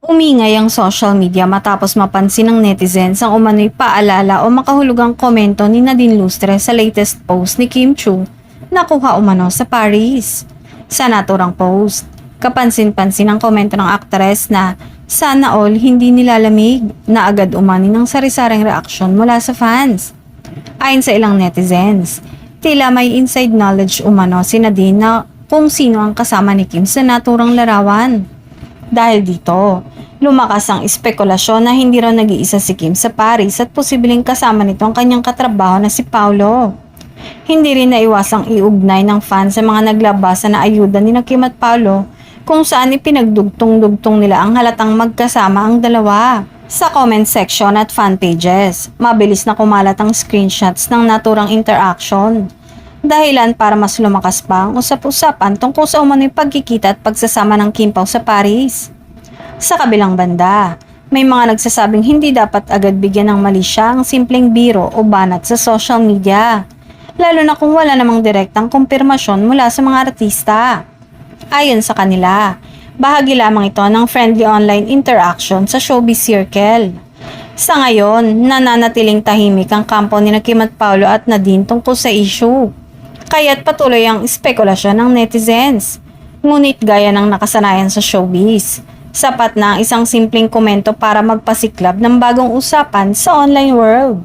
Umingay ang social media matapos mapansin ng netizens ang umano'y paalala o makahulugang komento ni Nadine Lustre sa latest post ni Kim Chu na kuha umano sa Paris. Sa naturang post, kapansin-pansin ang komento ng aktres na sana all hindi nilalamig na agad umani ng sari-saring reaksyon mula sa fans. Ayon sa ilang netizens, tila may inside knowledge umano si Nadine na kung sino ang kasama ni Kim sa naturang larawan. Dahil dito, lumakas ang espekulasyon na hindi raw nag-iisa si Kim sa Paris at posibleng kasama nito ang kanyang katrabaho na si Paolo. Hindi rin naiwasang iugnay ng fans sa mga naglabasa na ayuda ni Kim at Paolo kung saan ipinagdugtong-dugtong nila ang halatang magkasama ang dalawa. Sa comment section at fan pages, mabilis na kumalat ang screenshots ng naturang interaction. Dahilan para mas lumakas pa ang usap-usapan tungkol sa umano'y pagkikita at pagsasama ng Kim Pao sa Paris. Sa kabilang banda, may mga nagsasabing hindi dapat agad bigyan ng mali siya ang simpleng biro o banat sa social media, lalo na kung wala namang direktang kumpirmasyon mula sa mga artista. Ayon sa kanila, bahagi lamang ito ng friendly online interaction sa showbiz circle. Sa ngayon, nananatiling tahimik ang kampo ni Kim at Paolo at Nadine tungkol sa issue. Kaya't patuloy ang espekulasyon ng netizens. Ngunit gaya ng nakasanayan sa showbiz, sapat na ang isang simpleng komento para magpasiklab ng bagong usapan sa online world.